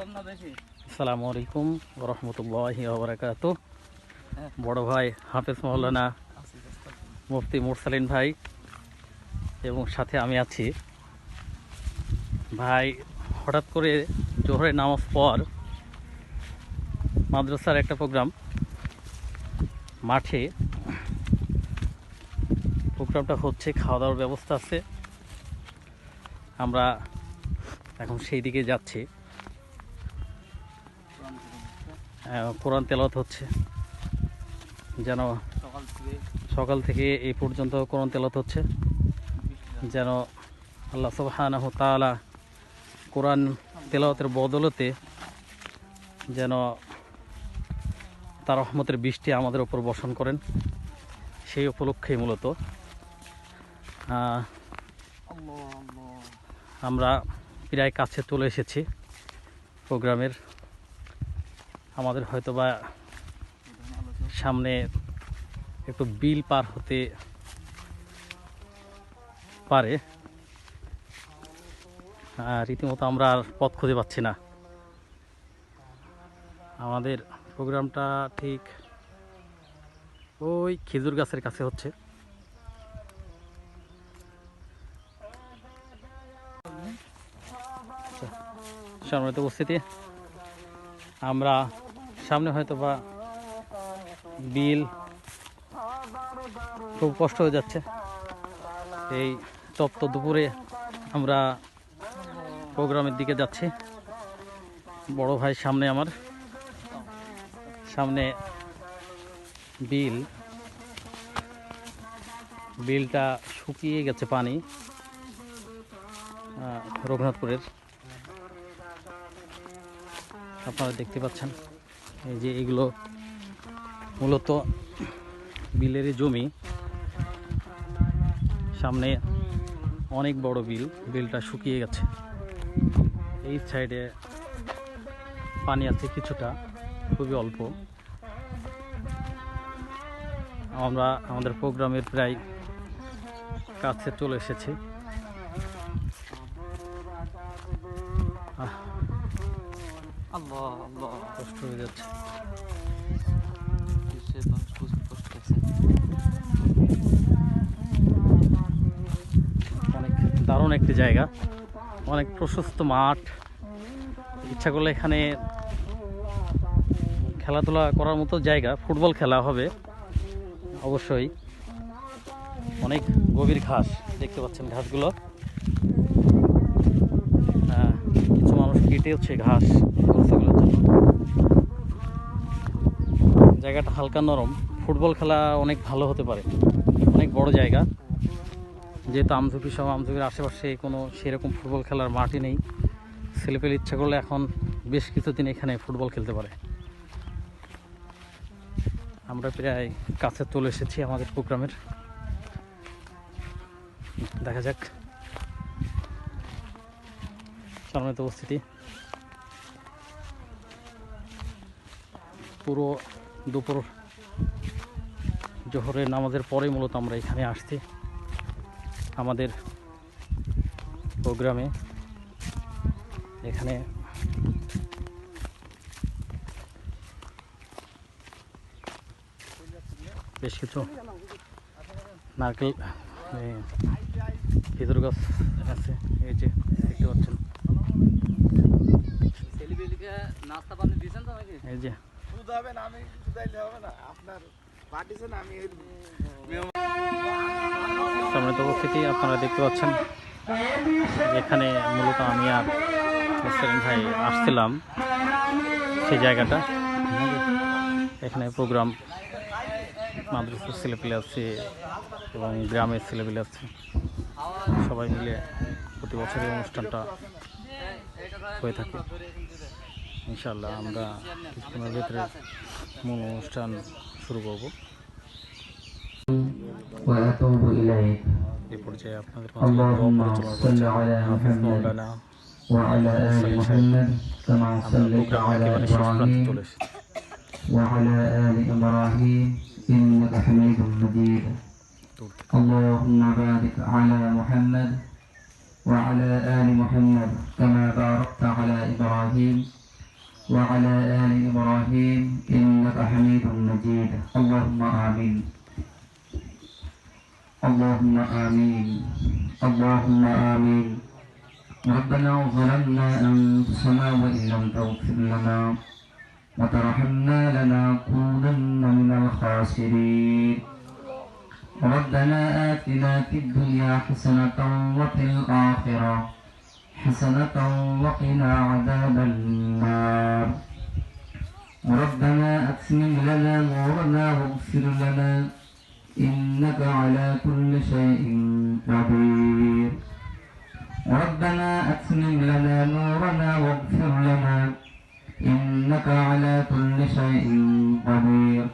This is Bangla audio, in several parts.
আসসালামু আলাইকুম ওয়া রাহমাতুল্লাহি ওয়া বারাকাতুহু। বড় ভাই হাফেজ মাওলানা মুফতি মুরসালিন ভাই এবং সাথে আমি আছি। ভাই হঠাৎ করে জোহরের নামাজ পর মাদ্রাসার একটা প্রোগ্রাম মাঠে, প্রোগ্রামটা হচ্ছে, খাওয়া দাওয়ার ব্যবস্থা আছে। আমরা এখন সেই দিকে যাচ্ছি। কোরআন তেলাওয়াত হচ্ছে, যেন সকাল থেকে এই পর্যন্ত কোরআন তেলাওয়াত হচ্ছে, যেন আল্লাহ সুবহানাহু ওয়া তাআলা কোরআন তেলাওয়াতের বদলতে যেন তার রহমতের বৃষ্টি আমাদের উপর বর্ষণ করেন, সেই উপলক্ষে মূলত আমরা প্রায় কাছে চলে এসেছি প্রোগ্রামের। আমাদের হয়তোবা সামনে একটু বিল পার হতে পারে, রীতিমতো আমরা আর পথ খুঁজে পাচ্ছি না। আমাদের প্রোগ্রামটা ঠিক ওই খেজুর গাছের কাছে হচ্ছে। সম্মানিত উপস্থিতি, আমরা সামনে হয়তো বা বিল, খুব কষ্ট হয়ে যাচ্ছে এই তপ্ত দুপুরে। আমরা প্রোগ্রামের দিকে যাচ্ছি। বড় ভাই সামনে, আমার সামনে বিলটা শুকিয়ে গেছে, পানি রঘুনাথপুরের আপনারা দেখতে পাচ্ছেন। এই যে এগুলো মূলত বিলেরই জমি, সামনে অনেক বড় বিলটা শুকিয়ে গেছে। এই সাইডে পানি আছে কিছুটা, খুবই অল্প। আমরা আমাদের প্রোগ্রামের প্রায় কাছে চলে এসেছি। কষ্ট হয়ে যাচ্ছে। অনেক দারুণ একটি জায়গা, অনেক প্রশস্ত মাঠ। ইচ্ছা করলে এখানে খেলাধুলা করার মতো জায়গা, ফুটবল খেলা হবে অবশ্যই। অনেক গভীর ঘাস দেখতে পাচ্ছেন, ঘাসগুলো কিছু মানুষ কেটে হচ্ছে ঘাস গরুগুলোর জন্য। জায়গাটা হালকা নরম, ফুটবল খেলা অনেক ভালো হতে পারে। অনেক বড় জায়গা, যেহেতু আমঝুপি সহ আমঝুপির আশেপাশে কোনো সেরকম ফুটবল খেলার মাঠই নেই। ছেলেপেলে ইচ্ছা করলে এখন বেশ কিছুদিন এখানে ফুটবল খেলতে পারে। আমরা প্রায় কাছে চলে এসেছি আমাদের প্রোগ্রামের। দেখা যাক। সম্মানিত উপস্থিতি, পুরো দুপুর জোহরের নামাজের পরে মূলত আমরা এখানে আসছি আমাদের প্রোগ্রামে। এখানে বেশ কিছু নারকেল, খেজুর গাছ আছে, এই যে দেখতে পাচ্ছেন। এই যে সম্মানিত উপস্থিতি, আপনারা দেখতে পাচ্ছেন এখানে মূলত আমি আর মুরসালিন ভাই আসছিলাম সেই জায়গাটা। এখানে প্রোগ্রাম মাদ্রাসার ছেলেপেলে আছে এবং গ্রামের ছেলেপেলে আছে, সবাই মিলে প্রতি বছর এই অনুষ্ঠানটা হয়ে থাকে। ইনশাআল্লাহ আমরা কিছুক্ষণের ভেতরে মূল অনুষ্ঠান শুরু করব। এই পর্যায়ে আপনাদের চলে এসেছি। وعلى آل إبراهيم إنك حميد مجيد. اللهم بارك على محمد وعلى آل محمد كما باركت على إبراهيم وعلى آل إبراهيم إنك حميد مجيد اللهم آمين اللهم آمين اللهم آمين ربنا ظلمنا أنفسنا وإن لم تغفر لنا وترحمنا لنكونن من الخاسرين ربنا آتنا في الدنيا حسنة وفي الآخرة حسنة وقنا عذاب النار ربنا أتمم لنا نورنا واغفر لنا إنك على كل شيء قدير ربنا أتمم لنا نورنا واغفر لنا إنك على كل شيء قدير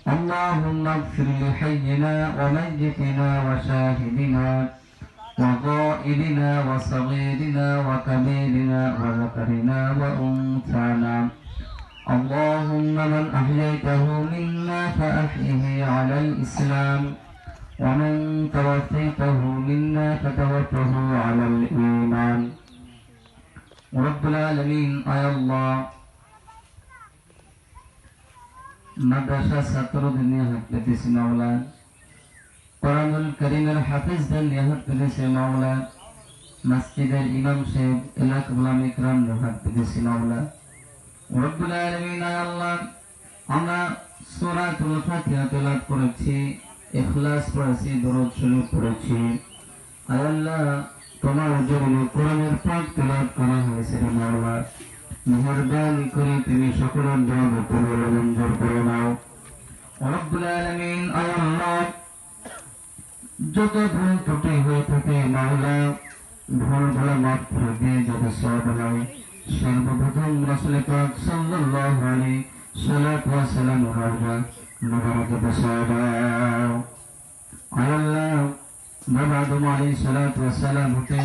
اللهم اغفر لحينا وميتنا وشاهدنا وغائبنا وصغيرنا وكبيرنا وذكرنا وأنثانا اللهم من أحييته منا فأحيه على الإسلام ومن توفيته منا فتوفه على الإيمان رب العالمين আয় আল্লাহ মাদ্রাসা ছাত্রদের নিয়ে হাত পেতেছি মাওলা কোরআনুল কারীমের হাফেজদের নিয়ে হাত পেতেছি মাওলা মসজিদের ইমাম সাহেব এলাকা উলামা ইকরাম নিয়ে হাত পেতেছি মাওলা রব্বুল আলামিন আয় আল্লাহ আমরা সূরাতুল ফাতিহা তেলাওয়াত করেছি ইখলাস পড়েছি দরুদ শরীফ পড়েছি আয় আল্লাহ তোমার জন্য কোরআনের পাক তেলাওয়াত করা হয়েছে রে মাওলা মেহেরবানি করে তুমি সকলের দোয়া কবুল মঞ্জুর করে নাও রব্বুল আলামিন আয় আল্লাহ যত ভুল ত্রুটি হয়ে থাকে মাওলা ভুলগুলো মাফ করে দিয়ে যত সওয়াব হয় সর্বপ্রথম রাসূল পাক সাল্লাল্লাহু আলাইহি সাল্লাতু ওয়া সালাম রওজা মুবারাকাত সাহাবাও আয় আল্লাহ বাবা আদম আলাইহিস সালাতু ওয়া সালাম হতে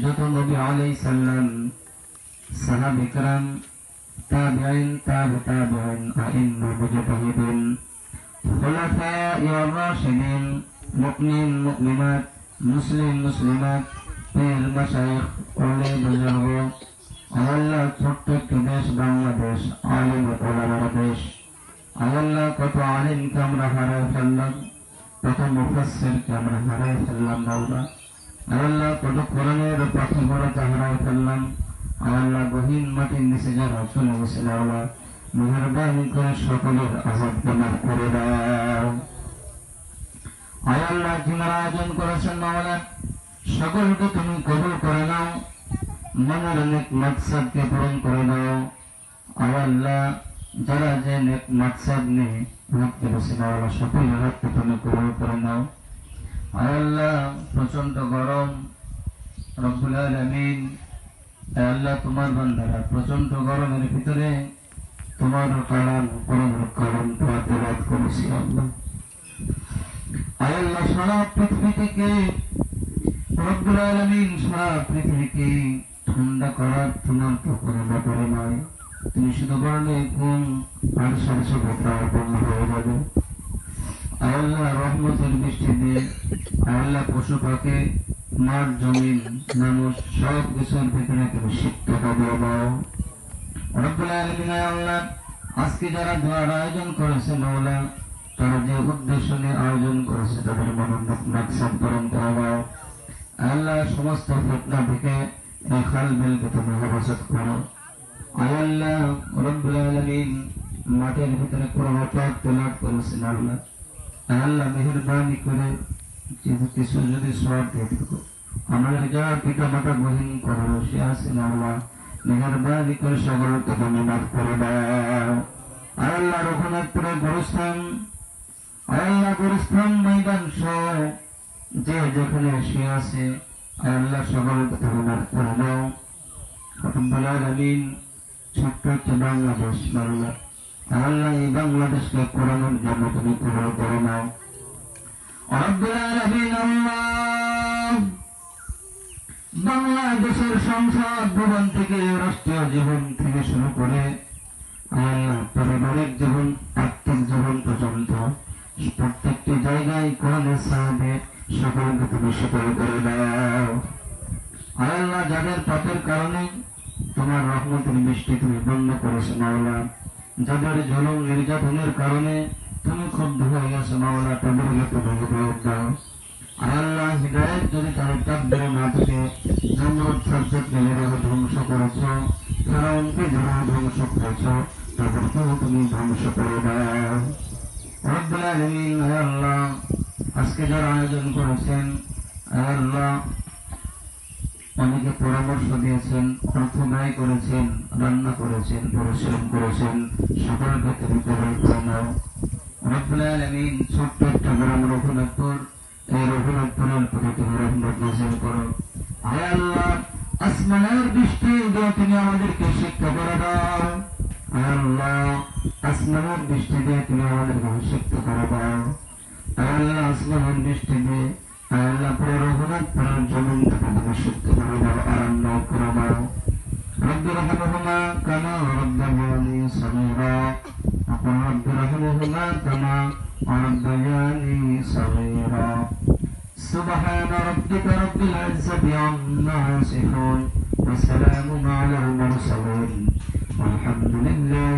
যত নবী আলাইহিস সালাম সাহাবা کرام তাবিঈন তাবিঈন আইম্মা মুজতাহিদিন খুলাফা আর রাশিদিন মুমিন মুমিনাত মুসলিম মুসলিমাত পীর মাশায়েখ ওলি বুজুর্গ আল্লাহ ছোট্ট একটি দেশ বাংলাদেশ আলিম ওলামার দেশ আল্লাহ কত আলিমকে আমরা হারাই ফেললাম কত মুফাসসিরকে আমরা হারাই ফেললাম মাওলা আল্লাহ কত কোরআনের পাখিগুলোকে হারাই ফেললাম আল্লাহ গহীন মাটির নিচে যারা চলে গেছে আল্লাহ মেহেরবানি করে সকলের আযাবকে মাফ করে দাও আল্লাহ যিনারা আয়োজন করেছেন মাওলা সকলকে তুমি কবুল করে নাও মনের নেক মাকসাদকে পূরণ করে দাও আল্লাহ যারা যে নেক মাকসাদ নিয়ে হাত পেতেছে মাওলা সকলের হাতকে তুমি কবুল করে নাও আল্লাহ প্রচন্ড গরম রব্বুল আলামিন আল্লাহ তোমার বান্দারা প্রচন্ড গরমের ভিতরে তোমার কালাম কোরআনুল কারীম তেলাওয়াত করেছি আল্লাহ আল্লাহ সারা পৃথিবী থেকে রব্বুল আলামিন সারা পৃথিবীকে ঠান্ডা করার তোমার তো কোনো ব্যাপারে নয় তুমি শুধু বললে কোন আর সবটা পূর্ণ হয়ে যাবে আল্লাহ রহমতের বৃষ্টি দিয়ে আল্লাহ পশু পাখি মাঠ জমিন মানুষ সব কিছুর ভিতরে তুমি সিদ্ধতা দিয়ে দাও রব্বুল আলামিন আল্লাহ আজকে যারা দোয়ার আয়োজন করেছে মাওলা তারা যে উদ্দেশ্য নিয়ে আয়োজন করেছে তাদের মনোন্নত মাকসাদ পূরণ করে দাও আল্লাহ সমস্ত ফিতনা থেকে এই খালবিলকে তুমি হেফাজত করো আল্লাহ রব্বুল আলামিন মাঠের ভিতরে কোরআন পাক তেলাওয়াত করেছেন আল্লাহ আল্লাহ মেহেরবানি করে কিছু যদি সওয়াব দিয়ে থাকো আমাদের যারা পিতা মাতা বহিন করে বসে আছেন আল্লাহ মেহেরবানি করে সকলকে তুমি মাফ করে দাও আল্লাহ রঘুনাথপুরে গোরস্থান আল্লাহ গোরস্থান ময়দান সহ যে যেখানে শুয়ে আছে আল্লাহ সকলকে তুমি মাফ করে দাও রব্বুল আলামিন ছোট্ট একটা বাংলাদেশ আল্লাহ আল্লাহ এই বাংলাদেশকে কোরআনের জন্য তুমি কবুল করে নাও রব্বুল আলামিন আল্লাহ বাংলাদেশের সংসদ ভবন থেকে রাষ্ট্রীয় জীবন থেকে শুরু করে আল্লাহ পারিবারিক জীবন আর্থিক জীবন পর্যন্ত প্রত্যেকটি জায়গায় কোরআনের সাহায্যে সকলকে তুমি শীতল করে দাও আল্লাহ যাদের পাপের কারণে তোমার রহমতের বৃষ্টি তুমি বন্ধ করেছো মাওলা। যাদের জুলুম নির্যাতনের কারণে তুমি ক্ষুব্ধ হয়ে গেছো মাওলা, তাদেরকে তুমি হিদায়াত দাও। আর আল্লাহ, হিদায়াত যদি তাদের তাকদীরে না থাকে, নমরুদ সাজ্জাদকে যেভাবে ধ্বংস করেছো, ফেরাউনকে যেভাবে ধ্বংস করেছো, তাদেরকেও তুমি ধ্বংস করে দাও। রব্বুল আলামিন, হে আল্লাহ, আজকে যারা আয়োজন করেছেন, হে আল্লাহ, অনেকে পরামর্শ দিয়েছেন, অর্থ ব্যয় করেছেন, রান্না করেছেন, পরিশ্রম করেছেন, সকলকে তুমি কবুল করে নাও। রব্বুল আলামিন, ছোট্ট একটা গ্রাম রঘুনাথপুর, এই রঘুনাথপুরের প্রতি তুমি রহমত নাযিল করো। হে আল্লাহ, আসমানের বৃষ্টি দিয়ে তুমি আমাদেরকে শিক্ষা করে দাও। হে আল্লাহ, আসমানের বৃষ্টি দিয়ে তুমি আমাদেরকে শিক্ষা করে দাও। হে আল্লাহ, আসমানের বৃষ্টি দিয়ে আল্লাহ পুরো রঘুনাথপুরের জমিনটাকে তুমি শিক্ষা করে দাও, আরামদায়ক করে দাও। رب ارحمهما كما ربياني صغيرا وقل رب ارحمهما كما ربياني صغيرا سبحان ربك رب العزة عما يصفون وسلام على المرسلين والحمد لله